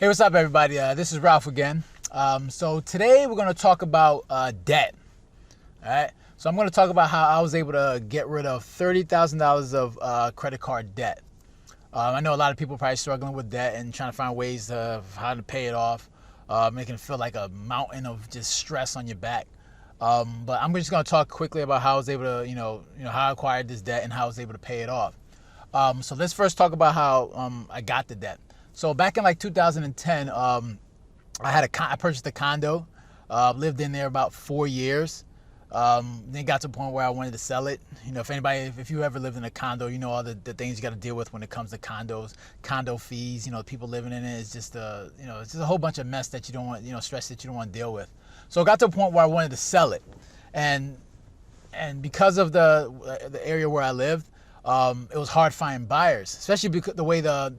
Hey, what's up, everybody? This is Ralph again. So today we're going to talk about debt. All right. So I'm going to talk about how I was able to get rid of $30,000 of credit card debt. I know a lot of people are probably struggling with debt and trying to find ways of how to pay it off, making it feel like a mountain of just stress on your back. But I'm just going to talk quickly about how I was able to, how I acquired this debt and how I was able to pay it off. So let's first talk about how I got the debt. So back in like 2010, I purchased a condo, lived in there about 4 years. Then got to the point where I wanted to sell it. If you ever lived in a condo, you know all the things you got to deal with when it comes to condos, condo fees. People living in it is just it's just a whole bunch of mess that you don't want, stress that you don't want to deal with. So it got to a point where I wanted to sell it, and because of the area where I lived, it was hard finding buyers, especially because the way the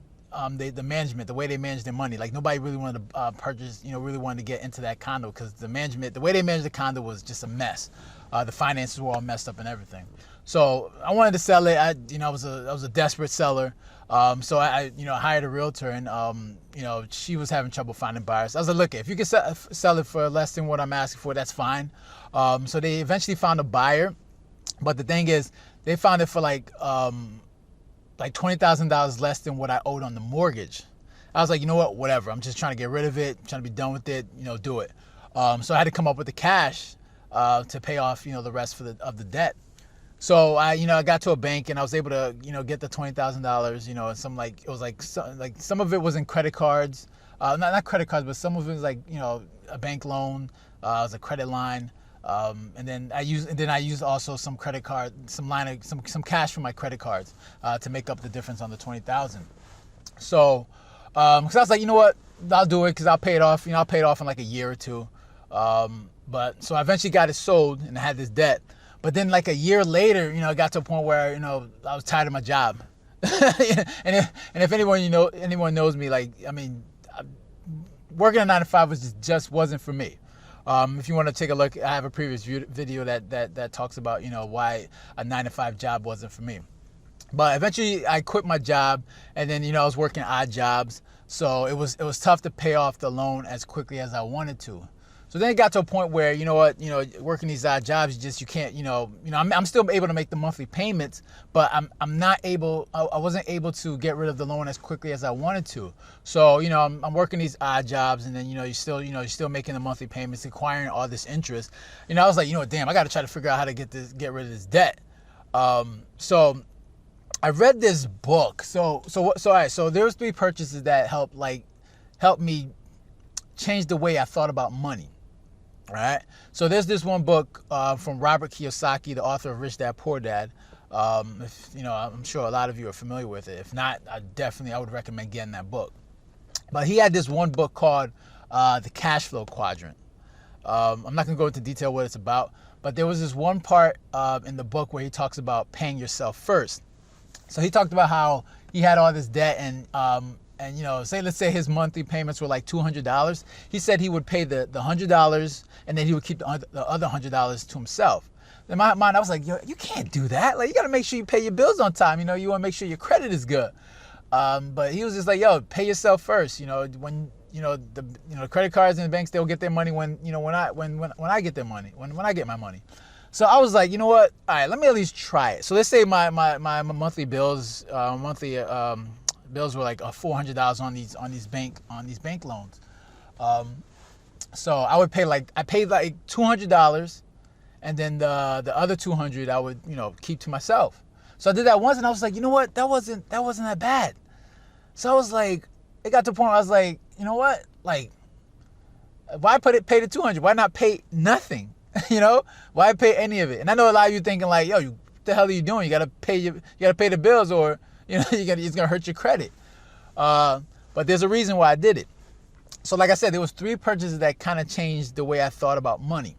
management, the way they manage their money. Like nobody really wanted to purchase, really wanted to get into that condo because the way they managed the condo was just a mess. The finances were all messed up and everything. So I wanted to sell it. I was a desperate seller. So I hired a realtor, and she was having trouble finding buyers. I was like, look, if you can sell it for less than what I'm asking for, that's fine. So they eventually found a buyer, but the thing is, they found it for like $20,000 less than what I owed on the mortgage. I was like, you know what, whatever. I'm just trying to get rid of it, trying to be done with it, do it. So I had to come up with the cash to pay off, the rest of the debt. So I got to a bank and I was able to, get the $20,000, and some of it was in credit cards, not credit cards, but some of it was like, a bank loan, it was a credit line. And then I used also some credit card, some cash from my credit cards to make up the difference on the 20,000. So, because I was like, you know what, I'll do it because I'll pay it off. I'll pay it off in like a year or two. But so I eventually got it sold and I had this debt. But then like a year later, it got to a point where I was tired of my job. and if anyone knows me, working a 9-to-5 just wasn't for me. If you want to take a look, I have a previous video that talks about, why a 9-to-5 job wasn't for me. But eventually I quit my job, and then, I was working odd jobs. So it was tough to pay off the loan as quickly as I wanted to. So then it got to a point where, working these odd jobs, you can't, I'm still able to make the monthly payments, but I wasn't able to get rid of the loan as quickly as I wanted to. So, I'm working these odd jobs, and then, you're still making the monthly payments, acquiring all this interest. I was like, damn, I got to try to figure out how to get rid of this debt. So I read this book. So all right. So there was 3 purchases that helped me change the way I thought about money. All right. So there's this one book from Robert Kiyosaki, the author of Rich Dad Poor Dad. I'm sure a lot of you are familiar with it. If not, I would recommend getting that book. But he had this one book called The Cash Flow Quadrant. I'm not going to go into detail what it's about, but there was this one part in the book where he talks about paying yourself first. So he talked about how he had all this debt, and let's say his monthly payments were like $200. He said he would pay the $100, and then he would keep the other $100 to himself. In my mind, I was like, yo, you can't do that. Like, you got to make sure you pay your bills on time. You want to make sure your credit is good. But he was just like, yo, pay yourself first. When the credit cards and the banks, they'll get their money when I get their money, when I get my money. So I was like, you know what? All right, let me at least try it. So let's say my monthly bills, bills were like $400 on these bank loans. So I paid like $200, and then the other $200 I would keep to myself. So I did that once, and I was like, you know what? That wasn't that bad. So I was like, it got to the point where I was like, you know what? Like, why pay the $200? Why not pay nothing? Why pay any of it? And I know a lot of you thinking like, yo, what the hell are you doing? You gotta pay the bills, or it's gonna hurt your credit. But there's a reason why I did it. So like I said, there was 3 purchases that kind of changed the way I thought about money.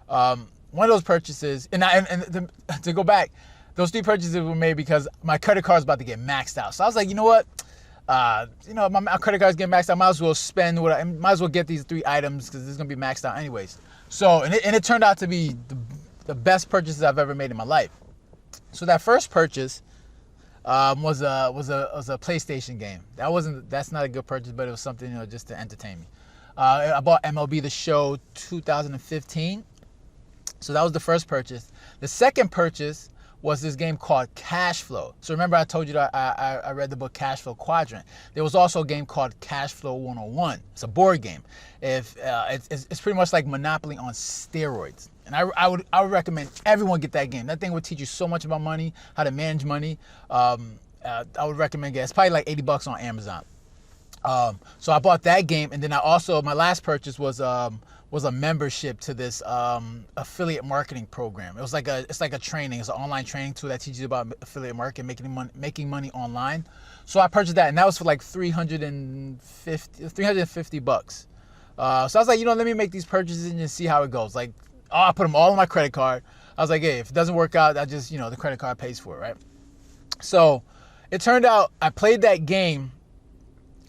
One of those purchases, to go back, those 3 purchases were made because my credit card was about to get maxed out. So I was like, you know what? My credit card's getting maxed out. I might as well might as well get these 3 items because this is gonna be maxed out anyways. So and it turned out to be the best purchases I've ever made in my life. So that first purchase, was a PlayStation game. That's not a good purchase, but it was something, just to entertain me. I bought MLB The Show 2015. So that was the first purchase. The second purchase was this game called Cash Flow. So remember I told you that I read the book Cash Flow Quadrant. There was also a game called Cash Flow 101. It's a board game. It's pretty much like Monopoly on steroids. And I would recommend everyone get that game. That thing would teach you so much about money, how to manage money. I would recommend it. It's probably like $80 on Amazon. So I bought that game, and then my last purchase was a membership to this affiliate marketing program. It's like a training. It's an online training tool that teaches you about affiliate marketing, making money online. So I purchased that, and that was for like $350. So I was like, let me make these purchases and just see how it goes. Like, I put them all on my credit card. I was like, hey, if it doesn't work out, I just, the credit card pays for it, right? So it turned out I played that game.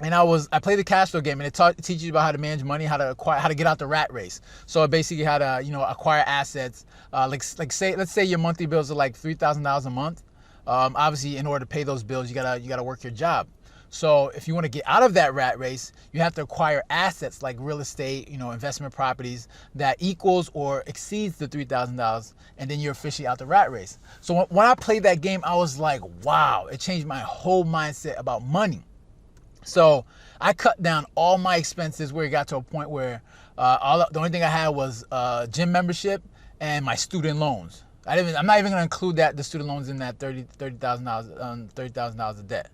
And I played the cash flow game, and it teaches you about how to manage money, how to get out the rat race. So basically how to, acquire assets. Let's say your monthly bills are like $3,000 a month. Obviously, in order to pay those bills, you gotta work your job. So if you want to get out of that rat race, you have to acquire assets like real estate, investment properties that equals or exceeds the $3,000, and then you're officially out the rat race. So when I played that game, I was like, wow, it changed my whole mindset about money. So I cut down all my expenses where it got to a point where the only thing I had was gym membership and my student loans. I'm not even going to include the student loans in that $30,000 of debt.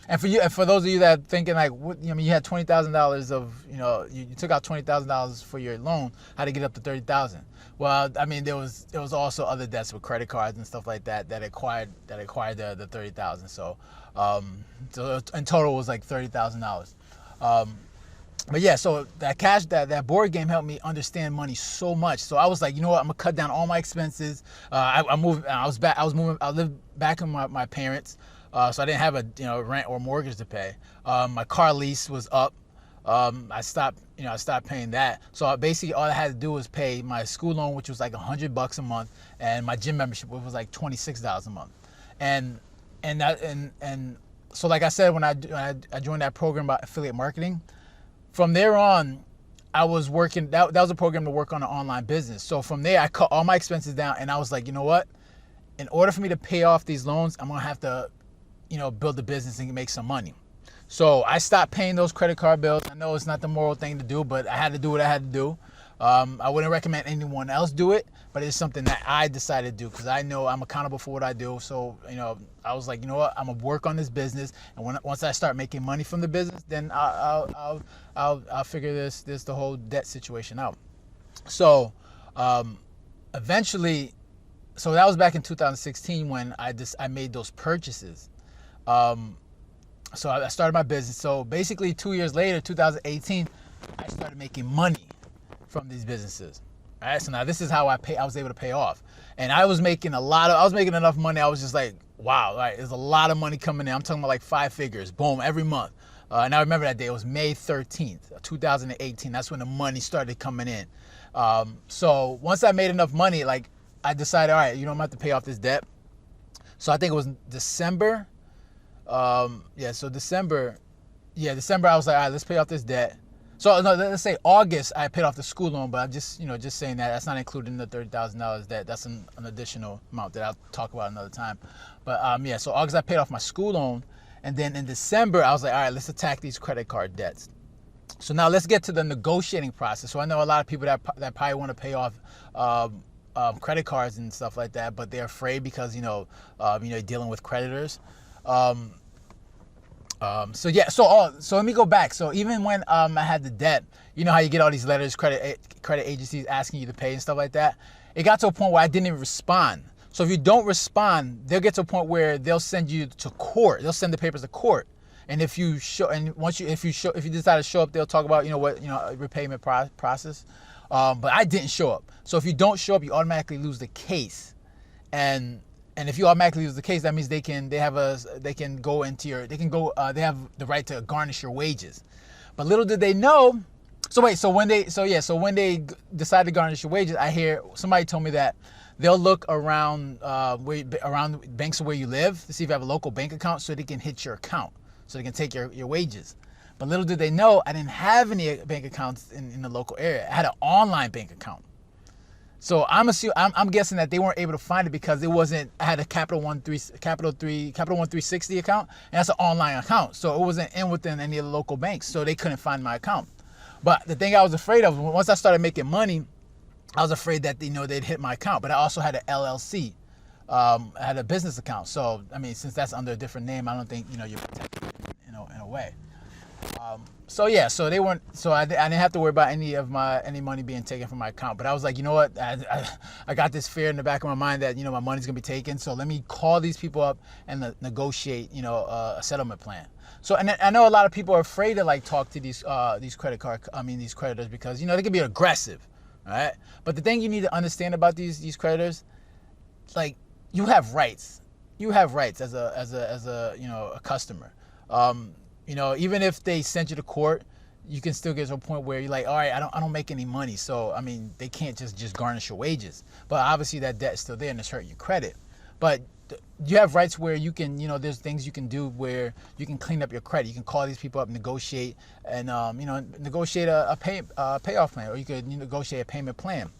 And for those of you that are thinking like, you had $20,000 of, you took out $20,000 for your loan, how to get up to $30,000? Well, I mean, there was also other debts with credit cards and stuff like that acquired the $30,000. So in total it was like $30,000. But yeah, so that board game helped me understand money so much. So I was like, you know what, I'm gonna cut down all my expenses. I lived back with my parents. So I didn't have a rent or mortgage to pay. My car lease was up. I stopped paying that. So basically all I had to do was pay my school loan, which was like $100 a month, and my gym membership, which was like $26 a month. And so like I said, when I joined that program about affiliate marketing, from there on, I was working. That was a program to work on an online business. So from there, I cut all my expenses down, and I was like, you know what? In order for me to pay off these loans, I'm gonna have to build a business and make some money. So I stopped paying those credit card bills. I know it's not the moral thing to do, but I had to do what I had to do. I wouldn't recommend anyone else do it, but it's something that I decided to do because I know I'm accountable for what I do. So, I was like, you know what, I'm gonna work on this business, and once I start making money from the business, then I'll figure the whole debt situation out. So, eventually, so that was back in 2016 when I made those purchases. So I started my business. So basically 2 years later, 2018, I started making money from these businesses. All right. So now this is how I was able to pay off. And I was making enough money. I was just like, wow, all right, there's a lot of money coming in. I'm talking about like 5 figures, boom, every month. And I remember that day, it was May 13th, 2018. That's when the money started coming in. So once I made enough money, like I decided, all right, I'm gonna have to pay off this debt. So I think it was December. December, I was like, all right, let's pay off this debt. So no, let's say August, I paid off the school loan, but I'm just saying that that's not included in the $30,000 debt. That's an additional amount that I'll talk about another time. But so August, I paid off my school loan. And then in December, I was like, all right, let's attack these credit card debts. So now let's get to the negotiating process. So I know a lot of people that probably want to pay off credit cards and stuff like that, but they're afraid because, dealing with creditors. So let me go back. So even when I had the debt, you know how you get all these letters, credit agencies asking you to pay and stuff like that. It got to a point where I didn't even respond. So if you don't respond, they'll get to a point where they'll send you to court. They'll send the papers to court. And if you decide to show up, they'll talk about repayment process. But I didn't show up. So if you don't show up, you automatically lose the case. And if you automatically lose the case, that means they have the right to garnish your wages. But little did they know. So when they decide to garnish your wages, I hear somebody told me that they'll look around around banks where you live to see if you have a local bank account, so they can hit your account, so they can take your wages. But little did they know, I didn't have any bank accounts in the local area. I had an online bank account. So I'm guessing that they weren't able to find it because it wasn't. I had a Capital One 360 account, and that's an online account, so it wasn't within any of the local banks, so they couldn't find my account. But the thing I was afraid of, once I started making money, I was afraid that they'd hit my account. But I also had an LLC, I had a business account. So I mean, since that's under a different name, I don't think you're protected in a way. So yeah, so they weren't. So I didn't have to worry about any money being taken from my account. But I was like, you know what? I got this fear in the back of my mind that my money's gonna be taken. So let me call these people up and negotiate a settlement plan. So and I know a lot of people are afraid to like talk to these these creditors because they can be aggressive, right? But the thing you need to understand about these creditors, like you have rights. You have rights as a customer. Even if they send you to court, you can still get to a point where you're like, all right, I don't make any money, so I mean they can't just garnish your wages. But obviously that debt is still there and it's hurting your credit. But you have rights where you can, there's things you can do where you can clean up your credit. You can call these people up, negotiate, and negotiate a payoff plan, or you could negotiate a payment plan.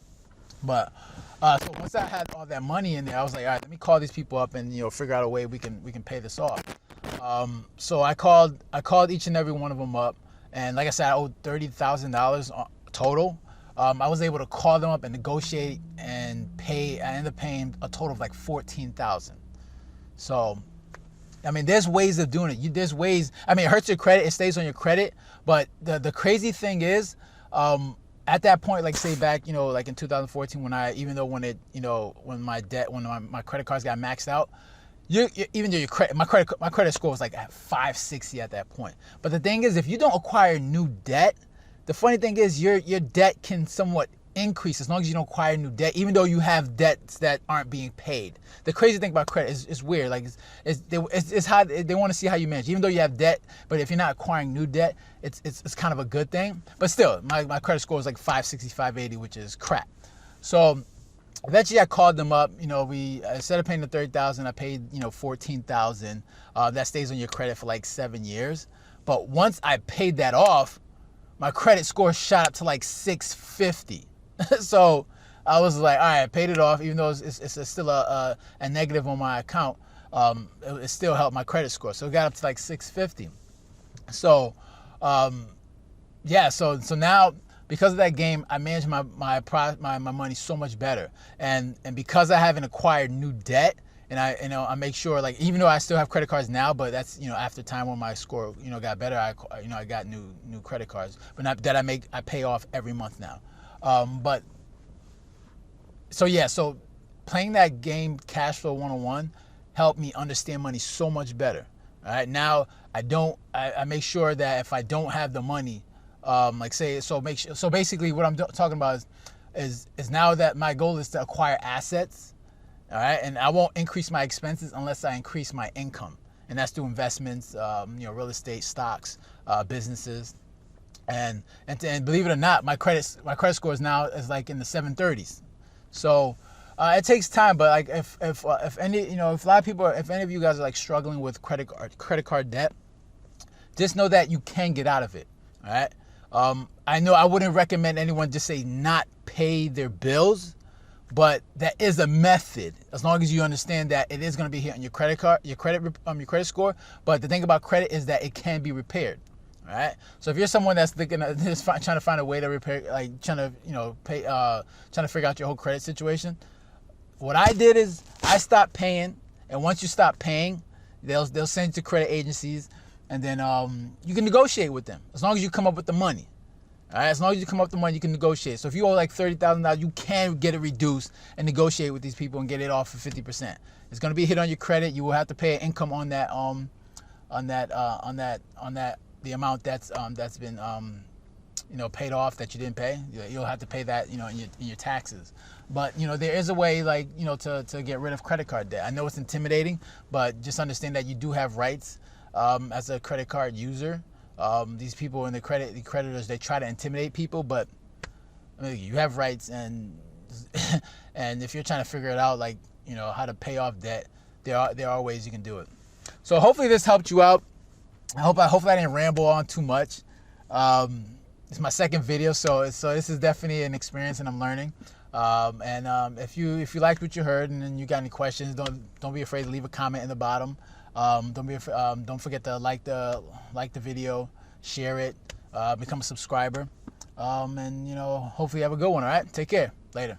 But so once I had all that money in there, I was like, all right, let me call these people up and figure out a way we can pay this off. So I called each and every one of them up, and like I said, I owed $30,000 total. I was able to call them up and negotiate and pay. I ended up paying a total of like $14,000. So, I mean, there's ways of doing it. There's ways. I mean, it hurts your credit. It stays on your credit. But the crazy thing is, at that point, like say back, like in 2014, when my credit cards got maxed out. Even though my credit score was like at 560 at that point. But the thing is, if you don't acquire new debt, the funny thing is your debt can somewhat increase as long as you don't acquire new debt, even though you have debts that aren't being paid. The crazy thing about credit is weird. Like it's how they want to see how you manage, even though you have debt. But if you're not acquiring new debt, it's kind of a good thing. But still, my credit score was like 560, 580, which is crap. So eventually, I called them up. Instead of paying the $30,000, I paid $14,000. That stays on your credit for like 7 years. But once I paid that off, my credit score shot up to like 650. So I was like, all right, I paid it off, even though it's still a negative on my account. It still helped my credit score, so it got up to like 650. So yeah, so now, because of that game, I manage my money so much better, and because I haven't acquired new debt, and I make sure, like, even though I still have credit cards now, but that's after time when my score got better, I got new credit cards, but not that I pay off every month now. But so playing that game, Cash Flow 101, helped me understand money so much better. All right, now I make sure that if I don't have the money, so basically what I'm talking about is now that my goal is to acquire assets, all right, and I won't increase my expenses unless I increase my income, and that's through investments, real estate, stocks, businesses, and believe it or not, my credit score is now like in the 730s. So it takes time, but like if any if a lot of people, if any of you guys are like struggling with credit card debt, just know that you can get out of it. All right. I know I wouldn't recommend anyone just say not pay their bills, but that is a method, as long as you understand that it is going to be hit on your credit card, your credit score. But the thing about credit is that it can be repaired. All right. So if you're someone that's trying to find a way to repair, like trying to figure out your whole credit situation, what I did is I stopped paying, and once you stop paying, they'll send you to credit agencies. And then you can negotiate with them as long as you come up with the money. All right, as long as you come up with the money, you can negotiate. So if you owe like $30,000, you can get it reduced and negotiate with these people and get it off for 50%. It's going to be a hit on your credit. You will have to pay an income on that the amount that's been paid off that you didn't pay. You'll have to pay that in your taxes. But there is a way, like to get rid of credit card debt. I know it's intimidating, but just understand that you do have rights. As a credit card user, these people in the creditors, they try to intimidate people, but you have rights, and And if you're trying to figure it out, like, you know, how to pay off debt, there are ways you can do it. So hopefully this helped you out. Hopefully I didn't ramble on too much. It's my second video, so this is definitely an experience, and I'm learning. If you liked what you heard and you got any questions, don't be afraid to leave a comment in the bottom. Don't forget to like the video, share it, become a subscriber, and you know, hopefully you have a good one. All right, take care. Later.